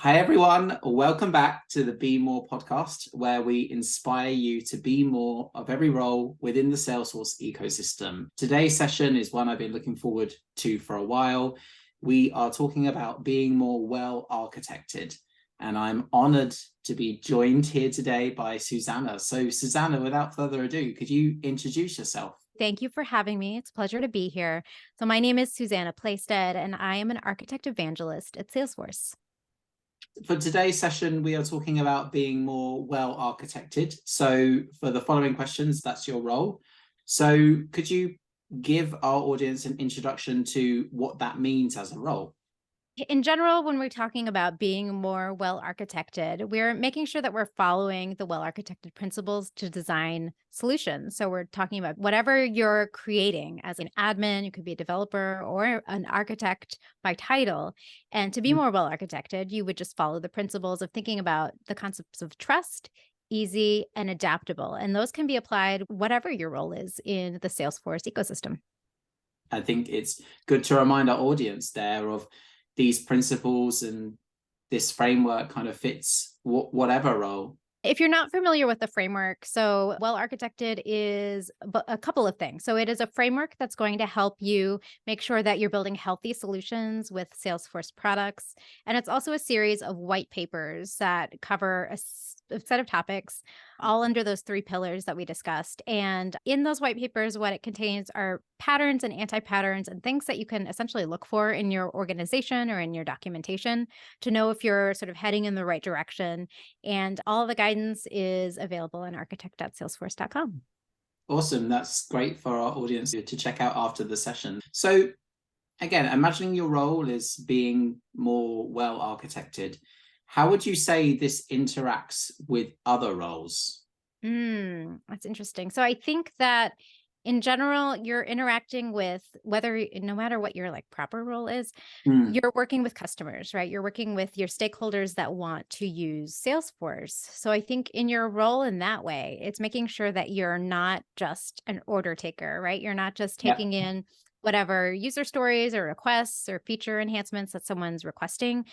Hi, everyone. Welcome back to the Be More podcast, where we inspire you to be more of every role within the Salesforce ecosystem. Today's session is one I've been looking forward to for a while. We are talking about being more well architected, and I'm honored to be joined here today by Susannah. So, Susannah, without further ado, could you introduce yourself? Thank you for having me. It's a pleasure to be here. So my name is Susannah Plaisted, and I am an architect evangelist at Salesforce. For today's session, we are talking about being more well architected. So for the following questions, that's your role. So could you give our audience an introduction to what that means as a role? In general, when we're talking about being more well architected, we're making sure that we're following the well architected principles to design solutions. So we're talking about whatever you're creating as an admin, you could be a developer or an architect by title. And to be more well architected, you would just follow the principles of thinking about the concepts of trust, easy, and adaptable. And those can be applied whatever your role is in the Salesforce ecosystem. I think it's good to remind our audience there of these principles, and this framework kind of fits whatever role. If you're not familiar with the framework, so well architected is a couple of things. So it is a framework that's going to help you make sure that you're building healthy solutions with Salesforce products. And it's also a series of white papers that cover a set of topics, all under those three pillars that we discussed. And in those white papers, what it contains are patterns and anti-patterns and things that you can essentially look for in your organization or in your documentation to know if you're sort of heading in the right direction. And all the guidance is available on architect.salesforce.com. Awesome. That's great for our audience to check out after the session. So again, imagining your role is being more well architected. How would you say this interacts with other roles? That's interesting. So I think that in general, you're interacting with no matter what your like proper role is, you're working with customers, right? You're working with your stakeholders that want to use Salesforce. So I think in your role in that way, it's making sure that you're not just an order taker, right? You're not just Yeah. taking in whatever user stories or requests or feature enhancements that someone's requesting.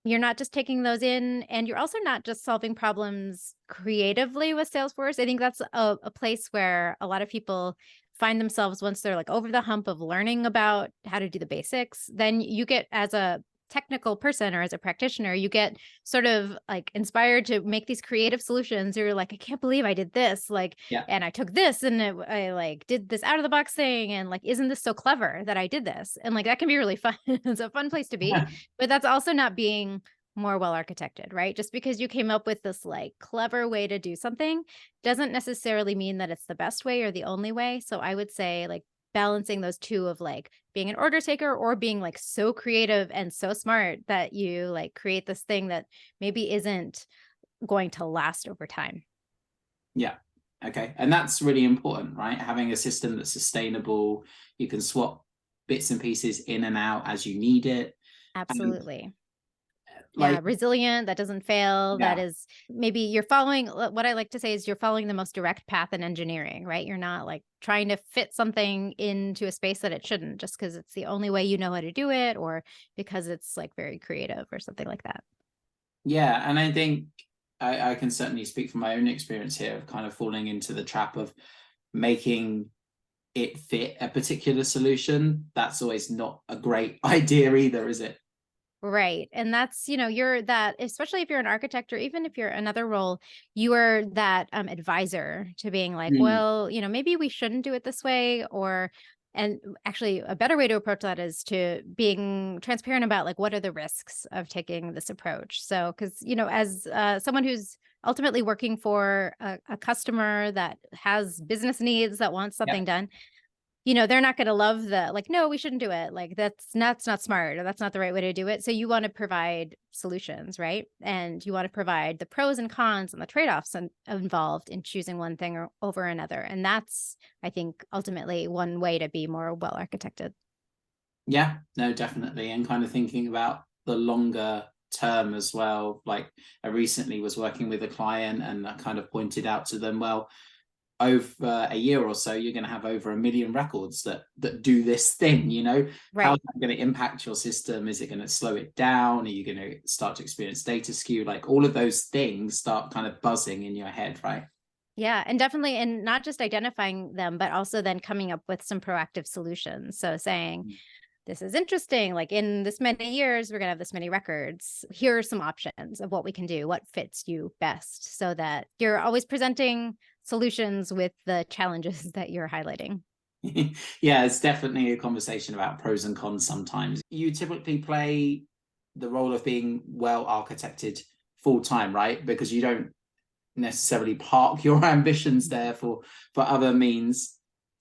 You're not just taking those in, and you're also not just solving problems creatively with Salesforce. I think that's a place where a lot of people find themselves once they're like over the hump of learning about how to do the basics. Then you get, as a technical person or as a practitioner, you get sort of like inspired to make these creative solutions. You're like, I can't believe I did this. Like, Yeah. and I took this and I like did this out of the box thing. And like, isn't this so clever that I did this? And like, that can be really fun. It's a fun place to be, but that's also not being more well architected, right? Just because you came up with this like clever way to do something doesn't necessarily mean that it's the best way or the only way. So I would say like balancing those two of like being an order taker or being like so creative and so smart that you like create this thing that maybe isn't going to last over time. Yeah. Okay. And that's really important, right? Having a system that's sustainable, you can swap bits and pieces in and out as you need it. Absolutely. Yeah, Like, resilient, that doesn't fail, that yeah, is maybe you're following what I like to say is you're following the most direct path in engineering, right? You're not like trying to fit something into a space that it shouldn't just because it's the only way you know how to do it or because it's like very creative or something like that. yeah. And I think I can certainly speak from my own experience here of kind of falling into the trap of making it fit a particular solution. That's always not a great idea either, is it? Right. And that's, you're that, especially if you're an architect or even if you're another role, you are that advisor to being like, Mm, well, maybe we shouldn't do it this way. And actually, a better way to approach that is to being transparent about like, what are the risks of taking this approach? So, because, as someone who's ultimately working for a customer that has business needs that wants yeah. something done, they're not going to love the like, no, we shouldn't do it. Like that's not smart or that's not the right way to do it. So you want to provide solutions, right? And you want to provide the pros and cons and the trade-offs involved in choosing one thing or over another. And that's, I think, ultimately one way to be more well architected. Yeah, no, definitely. And kind of thinking about the longer term as well. Like I recently was working with a client and I kind of pointed out to them, well, over a year or so, you're going to have over 1 million records that do this thing, Right. how's that going to impact your system? Is it going to slow it down? Are you going to start to experience data skew? Like all of those things start kind of buzzing in your head, right? Yeah, and definitely, and not just identifying them, but also then coming up with some proactive solutions. So saying, this is interesting, like in this many years, we're going to have this many records. Here are some options of what we can do, what fits you best, so that you're always presenting solutions with the challenges that you're highlighting. Yeah, it's definitely a conversation about pros and cons sometimes. You typically play the role of being well architected full time, right? Because you don't necessarily park your ambitions there for other means.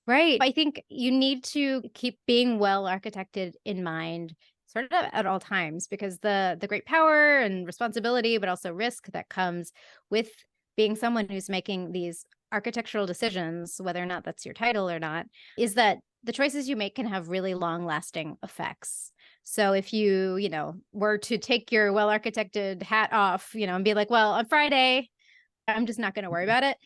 Right. I think you need to keep being well architected in mind sort of at all times, because the great power and responsibility, but also risk that comes with being someone who's making these architectural decisions, whether or not that's your title or not, is that the choices you make can have really long lasting effects. So if were to take your well architected hat off, and be like, well, on Friday, I'm just not going to worry about it.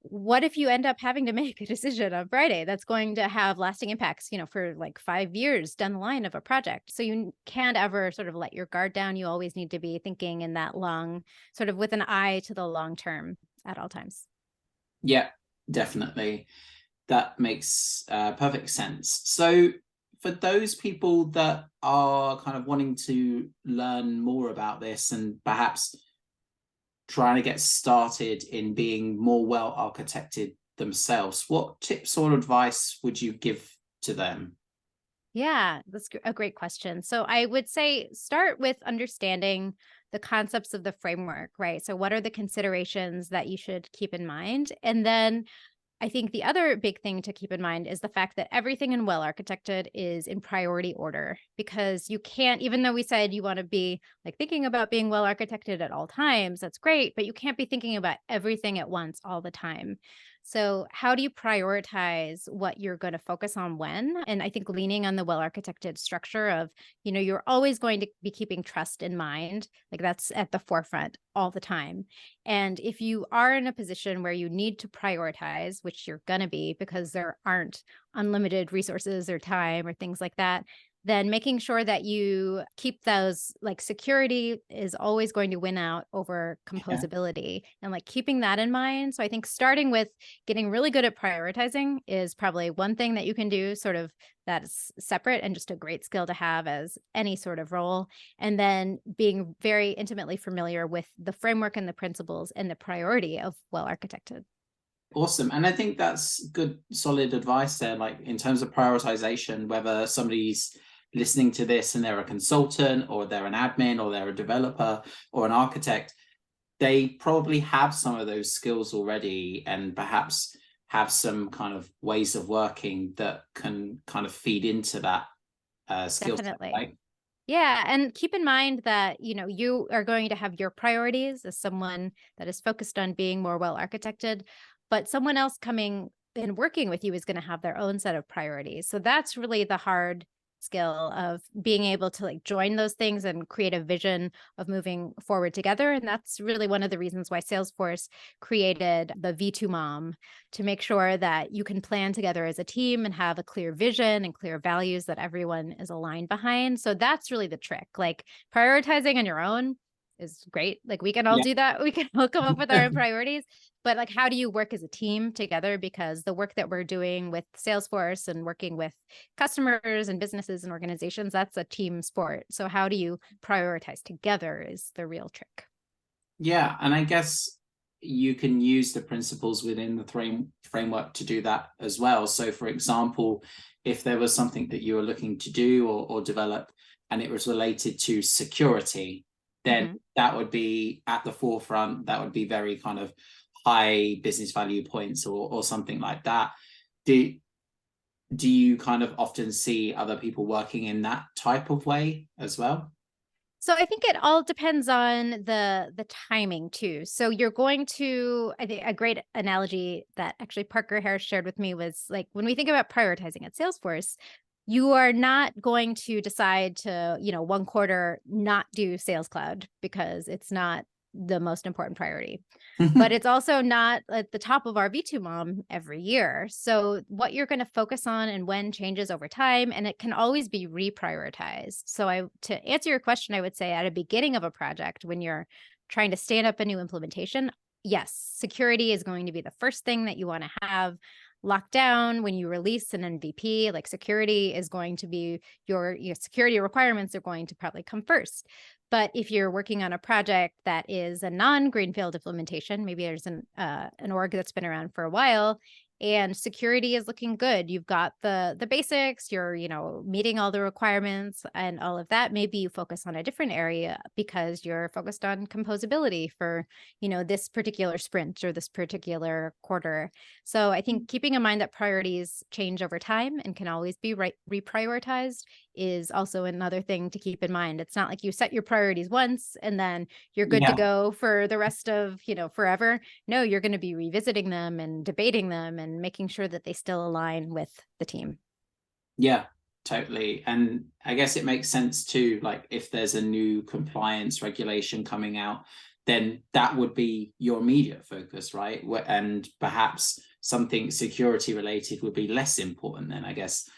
What if you end up having to make a decision on Friday that's going to have lasting impacts, for like 5 years down the line of a project? So you can't ever sort of let your guard down. You always need to be thinking in that long, sort of with an eye to the long term at all times. Yeah, definitely. That makes perfect sense. So for those people that are kind of wanting to learn more about this and perhaps trying to get started in being more well architected themselves, what tips or advice would you give to them? Yeah, that's a great question. So I would say start with understanding the concepts of the framework, right? So what are the considerations that you should keep in mind? And then I think the other big thing to keep in mind is the fact that everything in well architected is in priority order, because you can't, even though we said you want to be like thinking about being well architected at all times, that's great, but you can't be thinking about everything at once all the time. So how do you prioritize what you're going to focus on when? And I think leaning on the well architected structure of, you're always going to be keeping trust in mind, like that's at the forefront all the time. And if you are in a position where you need to prioritize, which you're going to be because there aren't unlimited resources or time or things like that, then making sure that you keep those, like security is always going to win out over Yeah. composability, and like keeping that in mind. So I think starting with getting really good at prioritizing is probably one thing that you can do, sort of that's separate and just a great skill to have as any sort of role. And then being very intimately familiar with the framework and the principles and the priority of well architected. Awesome. And I think that's good, solid advice there, like in terms of prioritization, whether somebody's listening to this and they're a consultant or they're an admin or they're a developer or an architect, they probably have some of those skills already and perhaps have some kind of ways of working that can kind of feed into that skill set, Definitely. right? Yeah. And keep in mind that, you are going to have your priorities as someone that is focused on being more well architected, but someone else coming and working with you is going to have their own set of priorities. So that's really the hard skill of being able to like join those things and create a vision of moving forward together. And that's really one of the reasons why Salesforce created the V2 Mom, to make sure that you can plan together as a team and have a clear vision and clear values that everyone is aligned behind. So that's really the trick. Like prioritizing on your own is great. Like we can all Yeah. do that. We can all come up with our own priorities. But like, how do you work as a team together? Because the work that we're doing with Salesforce and working with customers and businesses and organizations, that's a team sport. So how do you prioritize together is the real trick. Yeah. And I guess you can use the principles within the framework to do that as well. So, for example, if there was something that you were looking to do or develop and it was related to security, then that would be at the forefront. That would be very kind of high business value points or something like that. Do you kind of often see other people working in that type of way as well? So I think it all depends on the timing too. So you're going to, I think a great analogy that actually Parker Harris shared with me was like, when we think about prioritizing at Salesforce, you are not going to decide to, one quarter not do Sales Cloud because it's not the most important priority. But it's also not at the top of our V2 MOM every year. So what you're going to focus on and when changes over time, and it can always be reprioritized. So to answer your question, I would say at a beginning of a project, when you're trying to stand up a new implementation, yes, security is going to be the first thing that you want to have locked down. When you release an MVP, like security is going to be your security requirements are going to probably come first. But if you're working on a project that is a non-greenfield implementation, maybe there's an org that's been around for a while and security is looking good. You've got the basics, you're, meeting all the requirements and all of that. Maybe you focus on a different area because you're focused on composability for, this particular sprint or this particular quarter. So I think keeping in mind that priorities change over time and can always be reprioritized is also another thing to keep in mind. It's not like you set your priorities once and then you're good to go for the rest of, forever. No, you're going to be revisiting them and debating them and making sure that they still align with the team. Yeah, totally. And I guess it makes sense too, like if there's a new compliance regulation coming out, then that would be your immediate focus, right? And perhaps something security related would be less important then, I guess.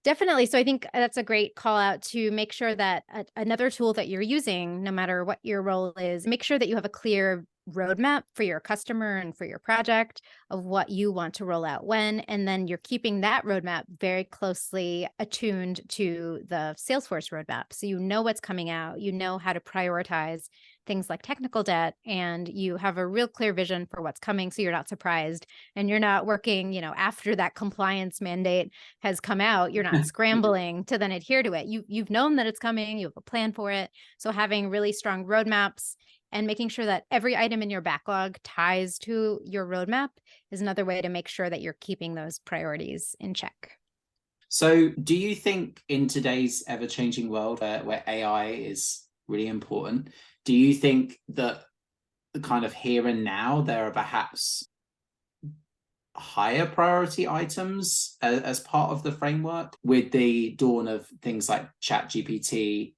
Definitely. So I think that's a great call out to make sure that another tool that you're using, no matter what your role is, make sure that you have a clear roadmap for your customer and for your project of what you want to roll out when, and then you're keeping that roadmap very closely attuned to the Salesforce roadmap. So you know what's coming out, you know how to prioritize things like technical debt, and you have a real clear vision for what's coming. So you're not surprised and you're not working, after that compliance mandate has come out, you're not scrambling to then adhere to it. You've known that it's coming, you have a plan for it. So having really strong roadmaps and making sure that every item in your backlog ties to your roadmap is another way to make sure that you're keeping those priorities in check. So do you think in today's ever-changing world where AI is really important, do you think that the kind of here and now there are perhaps higher priority items as part of the framework with the dawn of things like ChatGPT?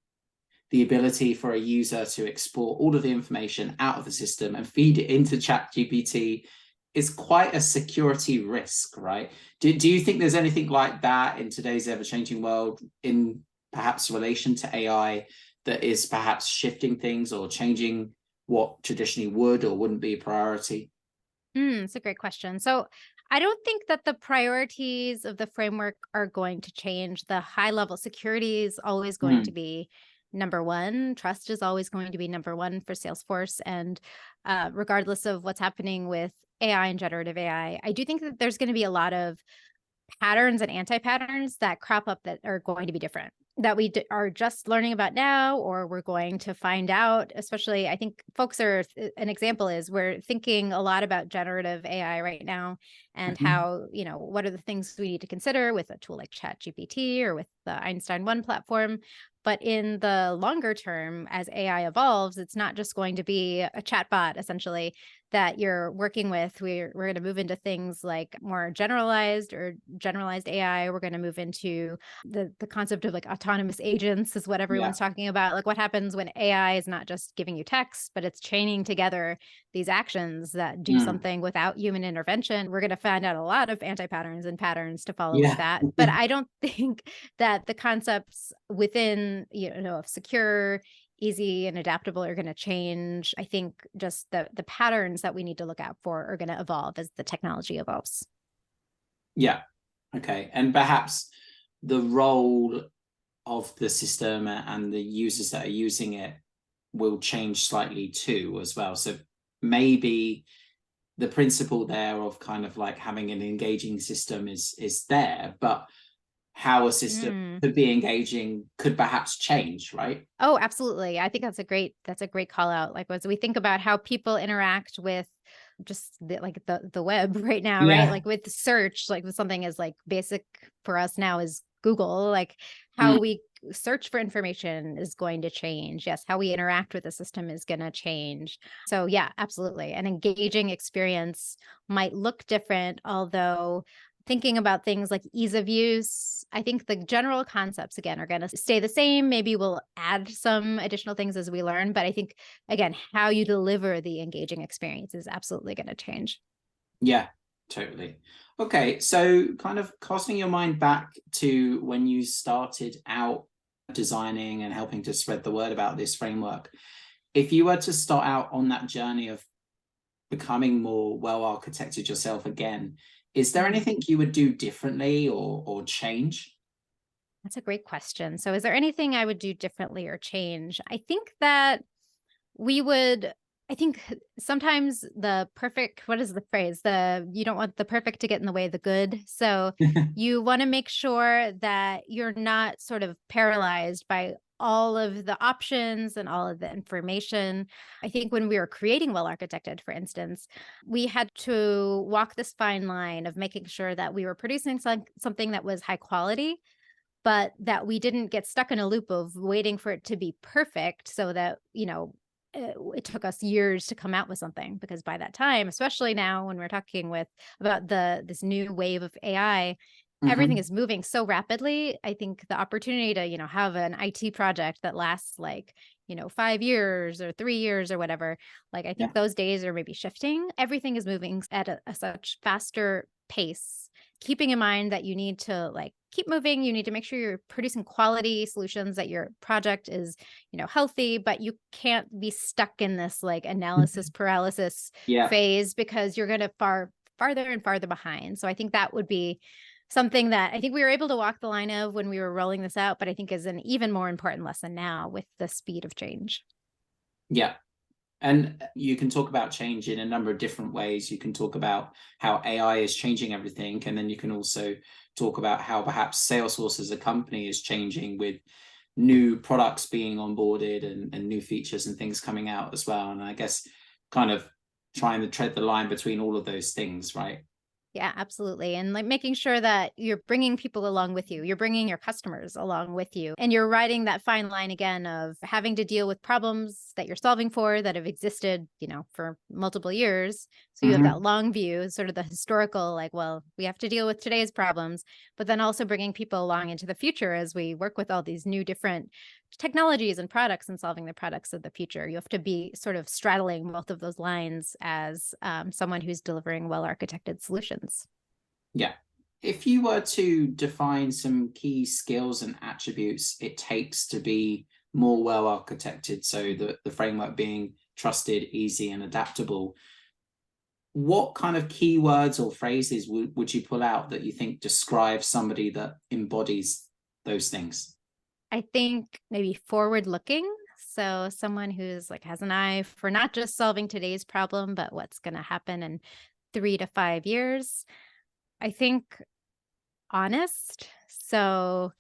The ability for a user to export all of the information out of the system and feed it into ChatGPT is quite a security risk, right? Do you think there's anything like that in today's ever-changing world in perhaps relation to AI that is perhaps shifting things or changing what traditionally would or wouldn't be a priority? It's a great question. So I don't think that the priorities of the framework are going to change. The high level security is always going to be number one. Trust is always going to be number one for Salesforce. And regardless of what's happening with AI and generative AI, I do think that there's going to be a lot of patterns and anti-patterns that crop up that are going to be different, that we are just learning about now, or we're going to find out. Especially, I think folks are, an example is we're thinking a lot about generative AI right now and how, what are the things we need to consider with a tool like ChatGPT or with the Einstein 1 platform. But in the longer term, as AI evolves, it's not just going to be a chatbot, essentially, that you're working with. We're going to move into things like more generalized AI. We're going to move into the concept of like autonomous agents is what everyone's talking about. Like what happens when AI is not just giving you text, but it's chaining together these actions that do something without human intervention. We're going to find out a lot of anti-patterns and patterns to follow with that. But I don't think that the concepts within, of secure, easy, and adaptable are going to change. I think just the patterns that we need to look out for are going to evolve as the technology evolves. Yeah. Okay. And perhaps the role of the system and the users that are using it will change slightly too as well. So maybe the principle there of kind of like having an engaging system is there, but how a system could be engaging could perhaps change, right? Oh, absolutely. I think that's a great call out. Like as we think about how people interact with just the web right now, right? Like with search, like with something as like basic for us now is Google, like how we search for information is going to change. Yes, how we interact with the system is going to change. So yeah, absolutely. An engaging experience might look different, although thinking about things like ease of use. I think the general concepts, again, are going to stay the same. Maybe we'll add some additional things as we learn. But I think, again, how you deliver the engaging experience is absolutely going to change. Yeah, totally. Okay, so kind of casting your mind back to when you started out designing and helping to spread the word about this framework, if you were to start out on that journey of becoming more well architected yourself again, is there anything you would do differently or change? That's a great question. So, is there anything I would do differently or change? I think that we would, I think sometimes the perfect, what is the phrase? You don't want the perfect to get in the way of the good. So, you want to make sure that you're not sort of paralyzed by all of the options and all of the information. I think when we were creating Well Architected, for instance, we had to walk this fine line of making sure that we were producing something that was high quality, but that we didn't get stuck in a loop of waiting for it to be perfect so that, it took us years to come out with something, because by that time, especially now when we're talking about this new wave of AI, everything is moving so rapidly. I think the opportunity to, have an IT project that lasts 5 years or 3 years or whatever, I think those days are maybe shifting. Everything is moving at a such faster pace, keeping in mind that you need to keep moving. You need to make sure you're producing quality solutions, that your project is, healthy, but you can't be stuck in this analysis paralysis Yeah. phase, because you're going to farther and farther behind. So I think that would be something that I think we were able to walk the line of when we were rolling this out, but I think is an even more important lesson now with the speed of change. Yeah. And you can talk about change in a number of different ways. You can talk about how AI is changing everything. And then you can also talk about how perhaps Salesforce as a company is changing with new products being onboarded and new features and things coming out as well. And I guess kind of trying to tread the line between all of those things, right? Yeah, absolutely. And making sure that you're bringing people along with you, you're bringing your customers along with you, and you're riding that fine line again of having to deal with problems that you're solving for that have existed, for multiple years. So you have that long view, sort of the historical, well, we have to deal with today's problems, but then also bringing people along into the future as we work with all these new different technologies and products and solving the products of the future. You have to be sort of straddling both of those lines as someone who's delivering well-architected solutions. Yeah. If you were to define some key skills and attributes it takes to be more well architected, so the framework being trusted, easy, and adaptable, what kind of keywords or phrases would you pull out that you think describe somebody that embodies those things? I think maybe forward looking. So someone who's has an eye for not just solving today's problem, but what's going to happen in 3 to 5 years. I think honest. So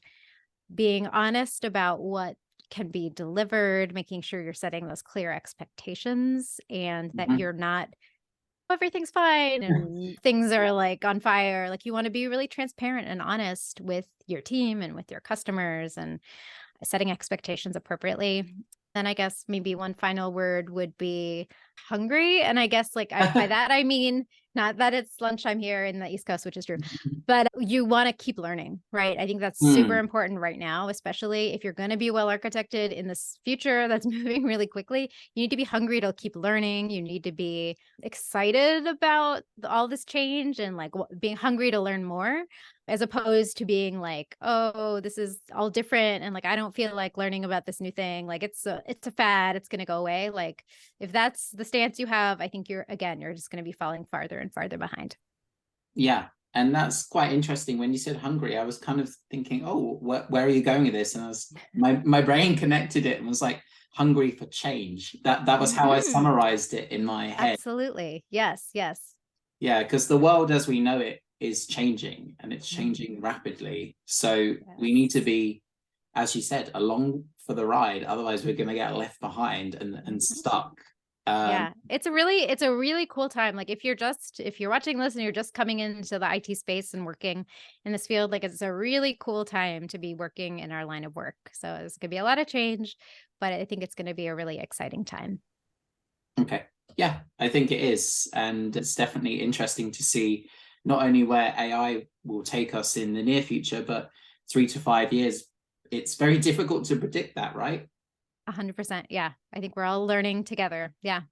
being honest about what can be delivered, making sure you're setting those clear expectations, and that you're not, everything's fine and things are on fire. You want to be really transparent and honest with your team and with your customers, and setting expectations appropriately. Then I guess maybe one final word would be hungry. And I guess by that, I mean, not that it's lunchtime here in the East Coast, which is true, but you want to keep learning, right? I think that's super important right now, especially if you're going to be well architected in this future that's moving really quickly. You need to be hungry to keep learning. You need to be excited about all this change and being hungry to learn more, as opposed to being oh, this is all different. And I don't feel like learning about this new thing. It's a fad. It's going to go away. If that's the stance you have, I think you're just going to be falling farther and farther behind. Yeah. And that's quite interesting. When you said hungry, I was kind of thinking, oh, where are you going with this? And my brain connected it and was hungry for change. That was how I summarized it in my head. Absolutely. Yes. Yes. Yeah, because the world as we know it is changing, and it's changing rapidly. So we need to be, as you said, along for the ride. Otherwise, we're going to get left behind and stuck. Yeah, it's a really cool time. If you're watching this and you're just coming into the IT space and working in this field, it's a really cool time to be working in our line of work. So it's going to be a lot of change, but I think it's going to be a really exciting time. Okay. Yeah, I think it is. And it's definitely interesting to see not only where AI will take us in the near future, but 3 to 5 years, it's very difficult to predict that, right? 100%. Yeah. I think we're all learning together. Yeah.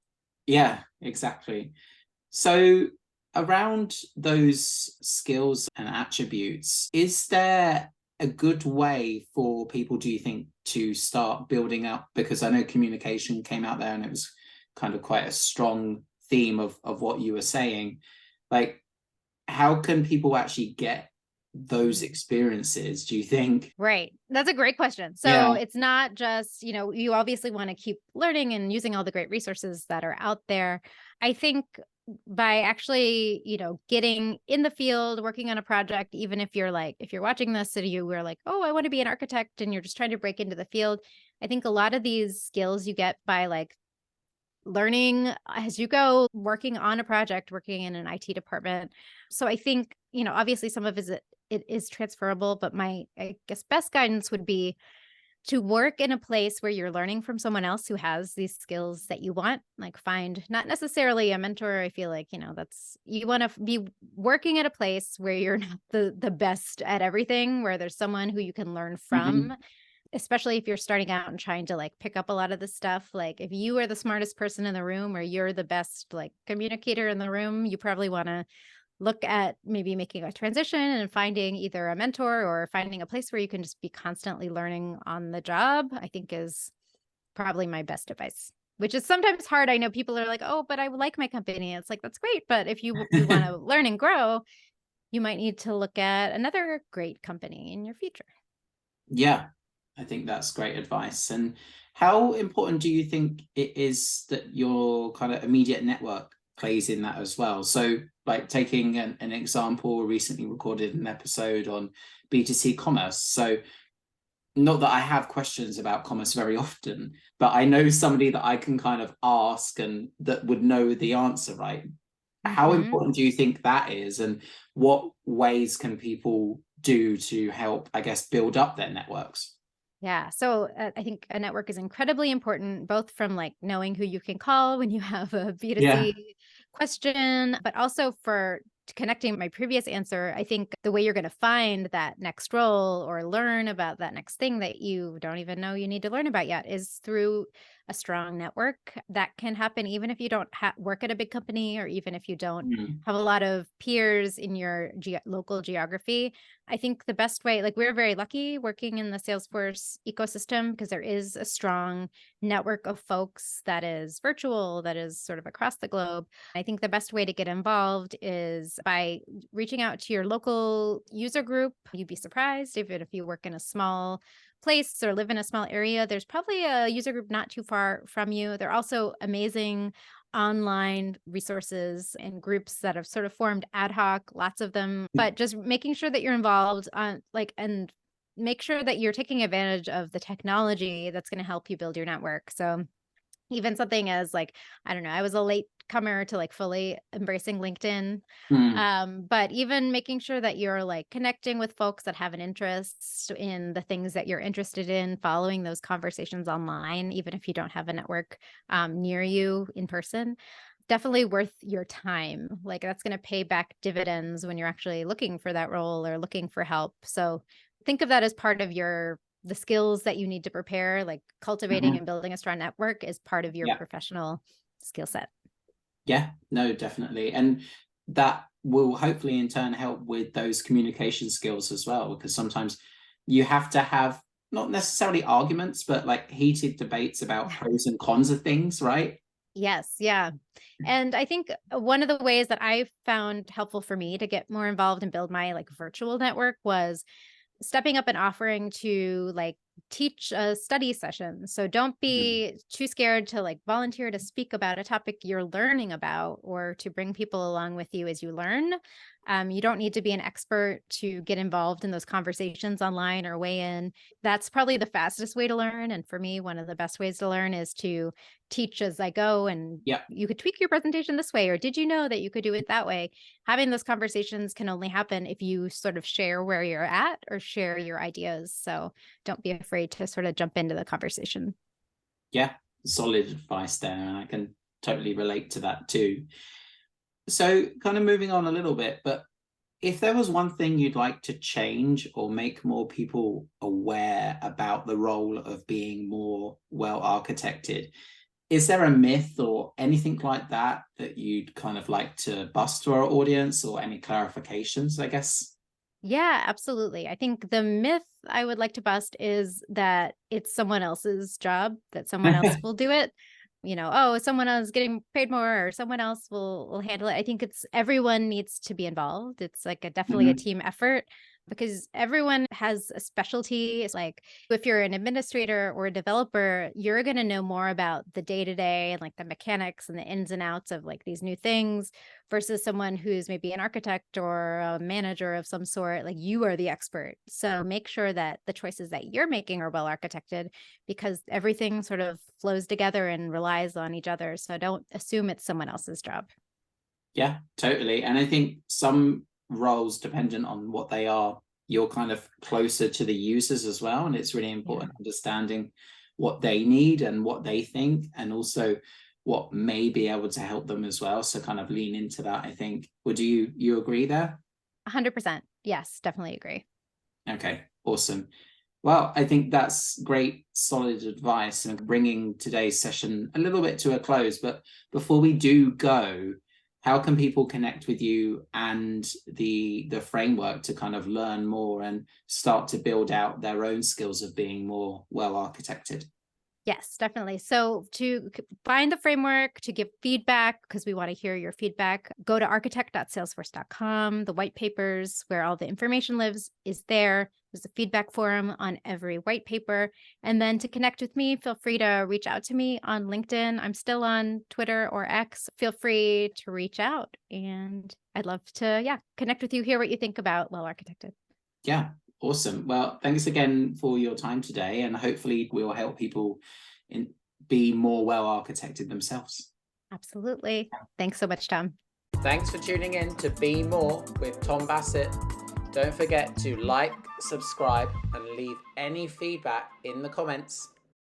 Yeah, exactly. So around those skills and attributes, is there a good way for people, do you think, to start building up? Because I know communication came out there and it was kind of quite a strong theme of what you were saying. Like, how can people actually get those experiences, do you think? Right. That's a great question. So Yeah. it's not just, you obviously want to keep learning and using all the great resources that are out there. I think by actually, getting in the field, working on a project, even if if you're watching this and you were like, oh, I want to be an architect and you're just trying to break into the field. I think a lot of these skills you get by learning as you go, working on a project, working in an IT department. So I think, obviously some of it is transferable, but I guess, best guidance would be to work in a place where you're learning from someone else who has these skills that you want. Like, find not necessarily a mentor. I feel like, you want to be working at a place where you're not the best at everything, where there's someone who you can learn Mhm. from, especially if you're starting out and trying to pick up a lot of this stuff. Like, if you are the smartest person in the room or you're the best communicator in the room, you probably want to look at maybe making a transition and finding either a mentor or finding a place where you can just be constantly learning on the job, I think is probably my best advice, which is sometimes hard. I know people are like, oh, but I like my company. It's like, that's great. But if you want to learn and grow, you might need to look at another great company in your future. Yeah, I think that's great advice. And how important do you think it is that your kind of immediate network plays in that as well? So, like taking an example, we recently recorded an episode on B2C commerce. So, not that I have questions about commerce very often, but I know somebody that I can kind of ask and that would know the answer, right? How Hmm. important do you think that is? And what ways can people do to help, I guess, build up their networks? Yeah. So I think a network is incredibly important, both from knowing who you can call when you have a Yeah. B2C question, but also for connecting my previous answer. I think the way you're going to find that next role or learn about that next thing that you don't even know you need to learn about yet is through a strong network. That can happen even if you don't work at a big company, or even if you don't Mm. have a lot of peers in your local geography. I think the best way, we're very lucky working in the Salesforce ecosystem because there is a strong network of folks that is virtual, that is sort of across the globe. I think the best way to get involved is by reaching out to your local user group. You'd be surprised, even if you work in a small place or live in a small area, there's probably a user group not too far from you. They're also amazing online resources and groups that have sort of formed ad hoc, lots of them, but just making sure that you're involved on and make sure that you're taking advantage of the technology that's going to help you build your network. So even something as I don't know, I was a late comer to fully embracing LinkedIn. Mm. But even making sure that you're connecting with folks that have an interest in the things that you're interested in, following those conversations online, even if you don't have a network near you in person, definitely worth your time. That's going to pay back dividends when you're actually looking for that role or looking for help. So think of that as part of the skills that you need to prepare, cultivating Mhm. and building a strong network is part of your Yeah. professional skill set. Yeah, no, definitely. And that will hopefully in turn help with those communication skills as well, because sometimes you have to have not necessarily arguments, but like heated debates about pros and cons of things, right? Yes, yeah. And I think one of the ways that I found helpful for me to get more involved and build my virtual network was stepping up and offering to teach a study session. So don't Mm. be too scared to volunteer to speak about a topic you're learning about or to bring people along with you as you learn. You don't need to be an expert to get involved in those conversations online or weigh in. That's probably the fastest way to learn. And for me, one of the best ways to learn is to teach as I go. And Yeah. you could tweak your presentation this way, or did you know that you could do it that way? Having those conversations can only happen if you sort of share where you're at or share your ideas. So don't be afraid to sort of jump into the conversation. Yeah. Solid advice there. And I can totally relate to that too. So kind of moving on a little bit, but If there was one thing you'd like to change or make more people aware about the role of being more well architected, is there a myth or anything like that that you'd kind of like to bust to our audience, or any clarifications, I guess? Yeah, absolutely. I think the myth I would like to bust is that it's someone else's job, that someone else will do it. Oh, someone else getting paid more or someone else will handle it. I think it's everyone needs to be involved. It's like definitely a Mhm. team effort because everyone has a specialty. It's like if you're an administrator or a developer, you're going to know more about the day to day and like the mechanics and the ins and outs of like these new things versus someone who's maybe an architect or a manager of some sort. Like you are the expert. So make sure that the choices that you're making are well architected because everything sort of flows together and relies on each other. So don't assume it's someone else's job. Yeah, totally. And I think some roles, dependent on what they are, you're kind of closer to the users as well. And it's really Yeah. important understanding what they need and what they think, and also what may be able to help them as well. So kind of lean into that, I think. Would you agree there? 100%. Yes, definitely agree. Okay, awesome. Well, I think that's great, solid advice, and bringing today's session a little bit to a close. But before we do go, how can people connect with you and the framework to kind of learn more and start to build out their own skills of being more well architected? Yes, definitely. So to find the framework, to give feedback, because we want to hear your feedback, go to architect.salesforce.com. The white papers where all the information lives is there. There's a feedback forum on every white paper. And then to connect with me, feel free to reach out to me on LinkedIn. I'm still on Twitter or X. Feel free to reach out. And I'd love to, connect with you, hear what you think about Well Architected. Yeah, awesome. Well, thanks again for your time today, and hopefully we'll help people be more well architected themselves. Absolutely. Thanks so much, Tom. Thanks for tuning in to Be More with Tom Bassett. Don't forget to like, subscribe, and leave any feedback in the comments.